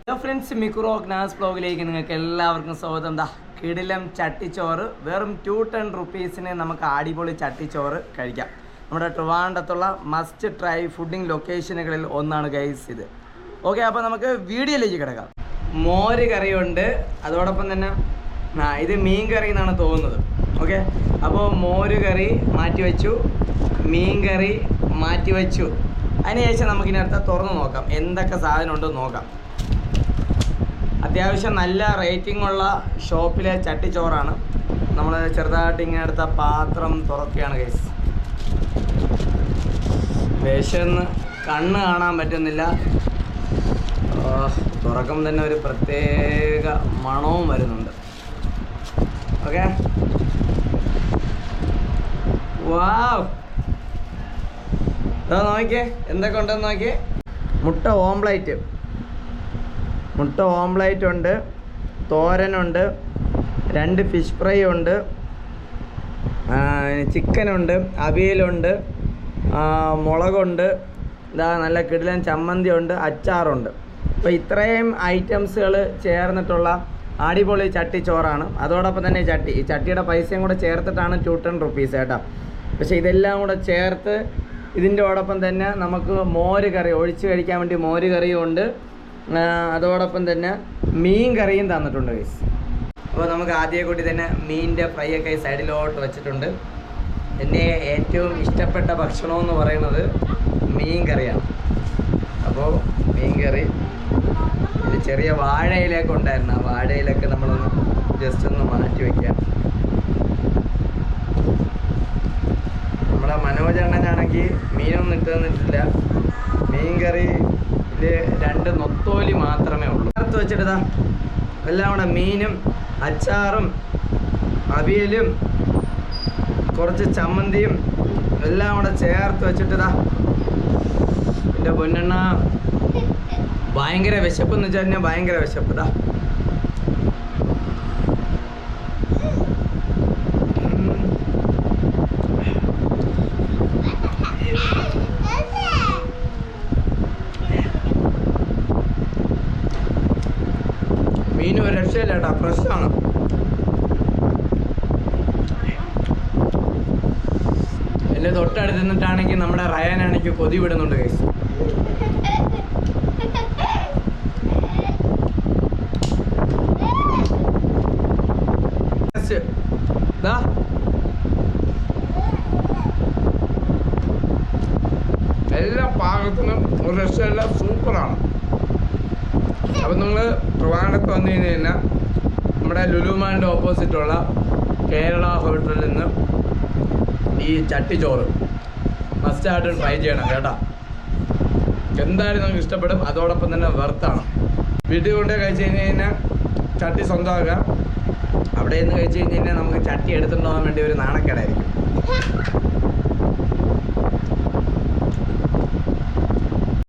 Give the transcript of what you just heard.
Hello friends, മിക്കുറോ ഗ്നാസ് ബ്ലോഗിലേക്ക് നിങ്ങൾക്ക് എല്ലാവർക്കും സ്വാഗതം. കിടിലം ചട്ടിച്ചോറ് വെറും 210 റുപ്പീസിന് നമുക്ക് അടിപൊളി ചട്ടിച്ചോറ് കഴിക്കാം. നമ്മുടെ ട്രിവാൻഡ്രത്തുള്ള മസ്റ്റ് ട്രൈ ഫുഡിങ് ലൊക്കേഷനുകളിൽ ഒന്നാണ് ഗൈസ് ഇത്. ഓക്കെ, അപ്പോൾ നമുക്ക് വീഡിയോയിലേക്ക് കിടക്കാം. മോര് കറിയുണ്ട്, അതോടൊപ്പം തന്നെ ഇത് മീൻ കറി എന്നാണ് തോന്നുന്നത്. ഓക്കെ, അപ്പോൾ മോര് കറി മാറ്റി വെച്ചു, മീൻ കറി മാറ്റി വെച്ചു. അതിനുശേഷം നമുക്കിനടുത്ത് തുറന്ന് നോക്കാം എന്തൊക്കെ സാധനം ഉണ്ടെന്ന് നോക്കാം. അത്യാവശ്യം നല്ല റേറ്റിംഗ് ഉള്ള ഷോപ്പിലെ ചട്ടിച്ചോറാണ്. നമ്മൾ ചെറുതായിട്ട് ഇങ്ങനെ എടുത്ത പാത്രം തുറക്കുകയാണ് ഗൈസ്. വിശന്ന് കണ്ണ് കാണാൻ പറ്റുന്നില്ല. തുറക്കം തന്നെ ഒരു പ്രത്യേക മണവും വരുന്നുണ്ട്. ഓക്കെ, വാവ്, ഇതാ നോക്കിയേ എന്തൊക്കെ ഉണ്ടെന്ന് നോക്കിയേ. മുട്ട ഓംപ്ലേറ്റ് ഉണ്ട്, തോരനുണ്ട്, 2 ഫിഷ് ഫ്രൈ ഉണ്ട്, ചിക്കനുണ്ട്, അവിയലുണ്ട്, മുളകുണ്ട്, ഇതാ നല്ല കിടിലൻ ചമ്മന്തി ഉണ്ട്, അച്ചാറുണ്ട്. അപ്പോൾ ഇത്രയും ഐറ്റംസുകൾ ചേർന്നിട്ടുള്ള അടിപൊളി ചട്ടിച്ചോറാണ്. അതോടൊപ്പം തന്നെ ഈ ചട്ടിയുടെ പൈസയും കൂടെ ചേർത്തിട്ടാണ് 210 റുപ്പീസ് കേട്ടോ. പക്ഷേ ഇതെല്ലാം കൂടെ ചേർത്ത് ഇതിൻ്റെ ഓടൊപ്പം തന്നെ നമുക്ക് മോര് കറി ഒഴിച്ച് കഴിക്കാൻ വേണ്ടി മോര് കറിയും ഉണ്ട്. അതോടൊപ്പം തന്നെ മീൻ കറിയും തന്നിട്ടുണ്ട് ഗൈസ്. അപ്പോൾ നമുക്ക് ആദ്യം കൂടി തന്നെ മീനിൻ്റെ ഫ്രൈ ഒക്കെ സൈഡിലോട്ട് വെച്ചിട്ടുണ്ട്. എൻ്റെ ഏറ്റവും ഇഷ്ടപ്പെട്ട ഭക്ഷണമെന്ന് പറയുന്നത് മീൻ കറിയാണ്. അപ്പോൾ മീൻ കറി ഇത് ചെറിയ വാഴയിലൊക്കെ ഉണ്ടായിരുന്നു. ആ വാഴയിലൊക്കെ നമ്മളൊന്ന് ജസ്റ്റ് ഒന്ന് മാറ്റി വയ്ക്കാം. നമ്മുടെ മനോജണ്ണനാണെങ്കിൽ മീനൊന്നും ഇട്ട് തന്നിട്ടില്ല. മീൻ കറി ഇത് 2 നൊത്തോലി മാത്രമേ ഉള്ളൂ. ചേർത്ത് വെച്ചിട്ട് എല്ലാം കൂടെ മീനും അച്ചാറും അവിയലും കുറച്ച് ചമ്മന്തിയും എല്ലാം കൂടെ ചേർത്ത് വെച്ചിട്ട് എൻ്റെ പൊന്നെണ്ണ ഭയങ്കര വിശപ്പെന്ന് വെച്ചാൽ തന്നെ ഭയങ്കര വിശപ്പ്. മീൻ ഒരു രക്ഷയില്ല കേട്ടോ, ഫ്രഷാണ്. എൻ്റെ തൊട്ടടുത്ത് നിന്നിട്ടാണെങ്കിൽ നമ്മുടെ റയാനാണെങ്കിൽ കൊതി വിടുന്നുണ്ട് ഗൈസ്. എല്ലാ പാകത്തിനും ഒരു രക്ഷയില്ല, സൂപ്പറാണ്. അപ്പം നിങ്ങൾ ട്രിവാൻഡ്രത്ത് വന്നു കഴിഞ്ഞ് കഴിഞ്ഞാൽ നമ്മുടെ ലുലുമാളിൻ്റെ ഓപ്പോസിറ്റുള്ള കേരള ഹോട്ടലിൽ നിന്ന് ഈ ചട്ടിച്ചോറ് മസ്റ്റായിട്ടും ട്രൈ ചെയ്യണം കേട്ടോ. എന്തായാലും നമുക്ക് ഇഷ്ടപ്പെടും. അതോടൊപ്പം തന്നെ വെർത്താണ്. വീട്ടിൽ കൊണ്ട് കഴിച്ച് കഴിഞ്ഞ് കഴിഞ്ഞാൽ ചട്ടി സ്വന്തമാക്കാം. അവിടെ നിന്ന് കഴിച്ച് കഴിഞ്ഞ് കഴിഞ്ഞാൽ നമുക്ക് ചട്ടി എടുത്തുകൊണ്ട് പോകാൻ വേണ്ടി ഒരു നാണക്കേടായിരിക്കും.